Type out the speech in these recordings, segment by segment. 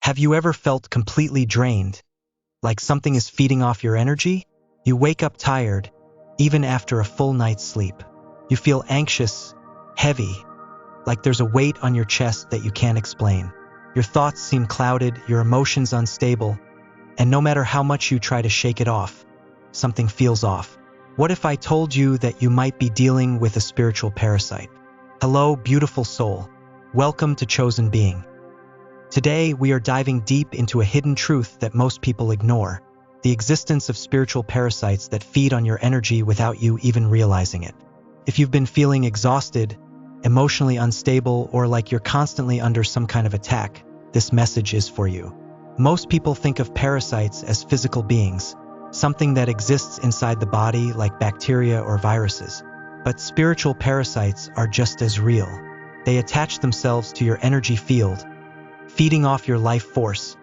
Have you ever felt completely drained, like something is feeding off your energy? You wake up tired, even after a full night's sleep. You feel anxious, heavy, like there's a weight on your chest that you can't explain. Your thoughts seem clouded, your emotions unstable, and no matter how much you try to shake it off, something feels off. What if I told you that you might be dealing with a spiritual parasite? Hello, beautiful soul. Welcome to Chosen Being. Today, we are diving deep into a hidden truth that most people ignore, the existence of spiritual parasites that feed on your energy without you even realizing it. If you've been feeling exhausted, emotionally unstable, or like you're constantly under some kind of attack, this message is for you. Most people think of parasites as physical beings, something that exists inside the body like bacteria or viruses. But spiritual parasites are just as real. They attach themselves to your energy field, feeding off your life force,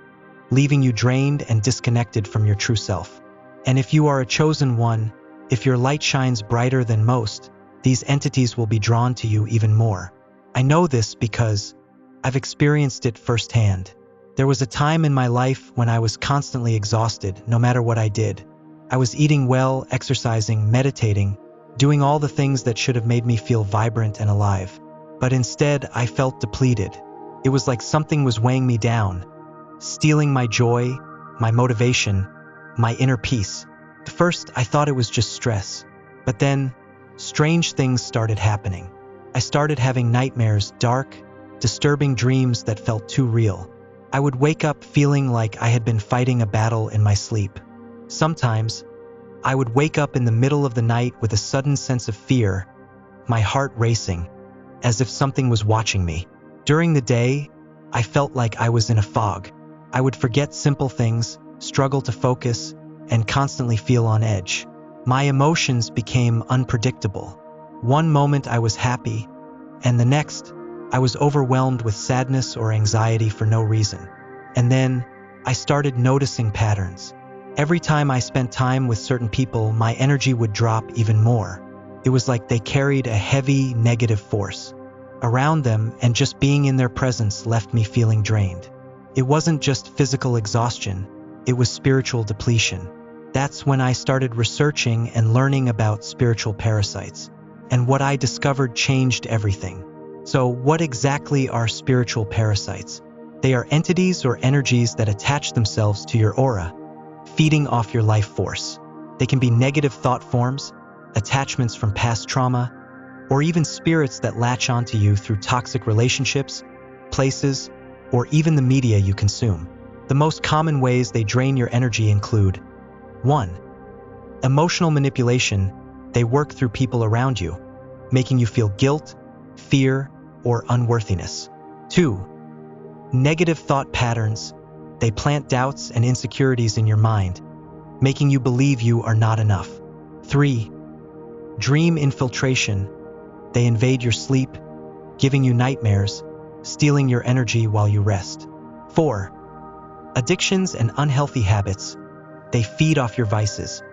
leaving you drained and disconnected from your true self. And if you are a chosen one, if your light shines brighter than most, these entities will be drawn to you even more. I know this because I've experienced it firsthand. There was a time in my life when I was constantly exhausted, no matter what I did. I was eating well, exercising, meditating, doing all the things that should have made me feel vibrant and alive. But instead, I felt depleted. It was like something was weighing me down, stealing my joy, my motivation, my inner peace. At first, I thought it was just stress. But then, strange things started happening. I started having nightmares, dark, disturbing dreams that felt too real. I would wake up feeling like I had been fighting a battle in my sleep. Sometimes, I would wake up in the middle of the night with a sudden sense of fear, my heart racing, as if something was watching me. During the day, I felt like I was in a fog. I would forget simple things, struggle to focus, and constantly feel on edge. My emotions became unpredictable. One moment I was happy, and the next, I was overwhelmed with sadness or anxiety for no reason. And then, I started noticing patterns. Every time I spent time with certain people, my energy would drop even more. It was like they carried a heavy, negative force around them, and just being in their presence left me feeling drained. It wasn't just physical exhaustion, it was spiritual depletion. That's when I started researching and learning about spiritual parasites. And what I discovered changed everything. So what exactly are spiritual parasites? They are entities or energies that attach themselves to your aura, feeding off your life force. They can be negative thought forms, attachments from past trauma, or even spirits that latch onto you through toxic relationships, places, or even the media you consume. The most common ways they drain your energy include 1. Emotional manipulation. They work through people around you, making you feel guilt, fear, or unworthiness. 2. Negative thought patterns. They plant doubts and insecurities in your mind, making you believe you are not enough. 3. Dream infiltration. They invade your sleep, giving you nightmares, stealing your energy while you rest. 4. Addictions and unhealthy habits. They feed off your vices,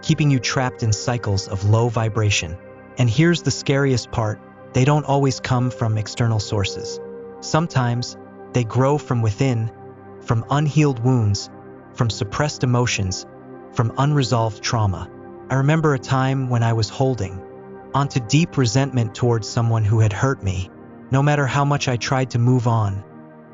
keeping you trapped in cycles of low vibration. And here's the scariest part, they don't always come from external sources. Sometimes, they grow from within, from unhealed wounds, from suppressed emotions, from unresolved trauma. I remember a time when I was holding onto deep resentment towards someone who had hurt me. No matter how much I tried to move on,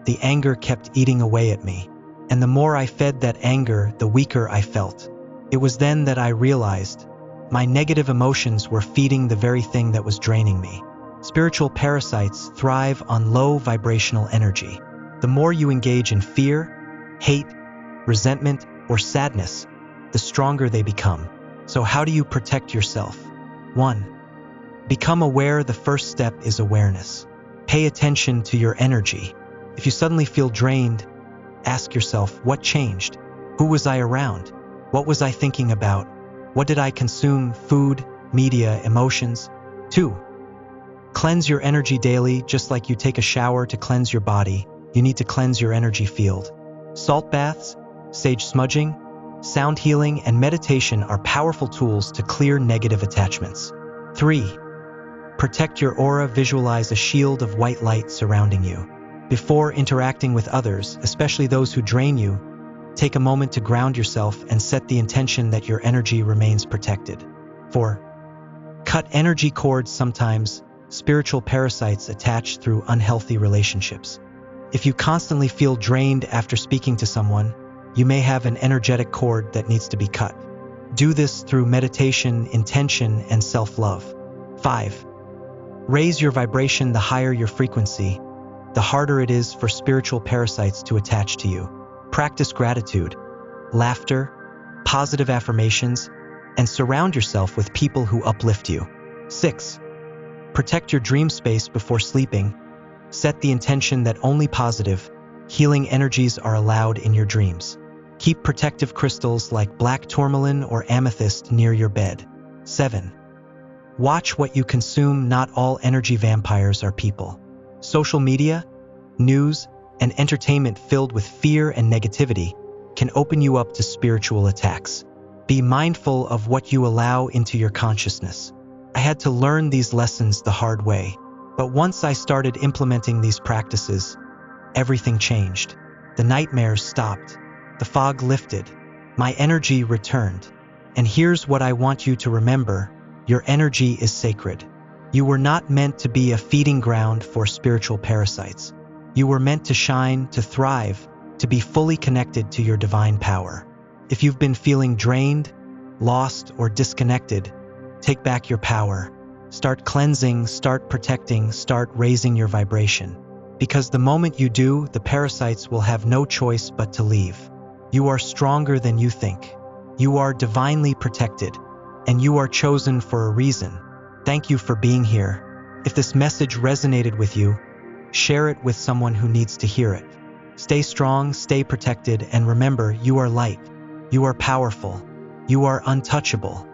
the anger kept eating away at me. And the more I fed that anger, the weaker I felt. It was then that I realized my negative emotions were feeding the very thing that was draining me. Spiritual parasites thrive on low vibrational energy. The more you engage in fear, hate, resentment, or sadness, the stronger they become. So how do you protect yourself? 1. Become aware. The first step is awareness. Pay attention to your energy. If you suddenly feel drained, ask yourself, what changed? Who was I around? What was I thinking about? What did I consume? Food, media, emotions? 2. Cleanse your energy daily. Just like you take a shower to cleanse your body, you need to cleanse your energy field. Salt baths, sage smudging, sound healing, and meditation are powerful tools to clear negative attachments. 3. Protect your aura. Visualize a shield of white light surrounding you. Before interacting with others, especially those who drain you, take a moment to ground yourself and set the intention that your energy remains protected. 4. Cut energy cords. Sometimes spiritual parasites attach through unhealthy relationships. If you constantly feel drained after speaking to someone, you may have an energetic cord that needs to be cut. Do this through meditation, intention, and self-love. 5. Raise your vibration. The higher your frequency, the harder it is for spiritual parasites to attach to you. Practice gratitude, laughter, positive affirmations, and surround yourself with people who uplift you. 6. Protect your dream space before sleeping. Set the intention that only positive, healing energies are allowed in your dreams. Keep protective crystals like black tourmaline or amethyst near your bed. 7. Watch what you consume. Not all energy vampires are people. Social media, news, and entertainment filled with fear and negativity can open you up to spiritual attacks. Be mindful of what you allow into your consciousness. I had to learn these lessons the hard way, but once I started implementing these practices, everything changed. The nightmares stopped, the fog lifted, my energy returned. And here's what I want you to remember: your energy is sacred. You were not meant to be a feeding ground for spiritual parasites. You were meant to shine, to thrive, to be fully connected to your divine power. If you've been feeling drained, lost, or disconnected, take back your power. Start cleansing, start protecting, start raising your vibration. Because the moment you do, the parasites will have no choice but to leave. You are stronger than you think. You are divinely protected, and you are chosen for a reason. Thank you for being here. If this message resonated with you, share it with someone who needs to hear it. Stay strong, stay protected, and remember, you are light. You are powerful. You are untouchable.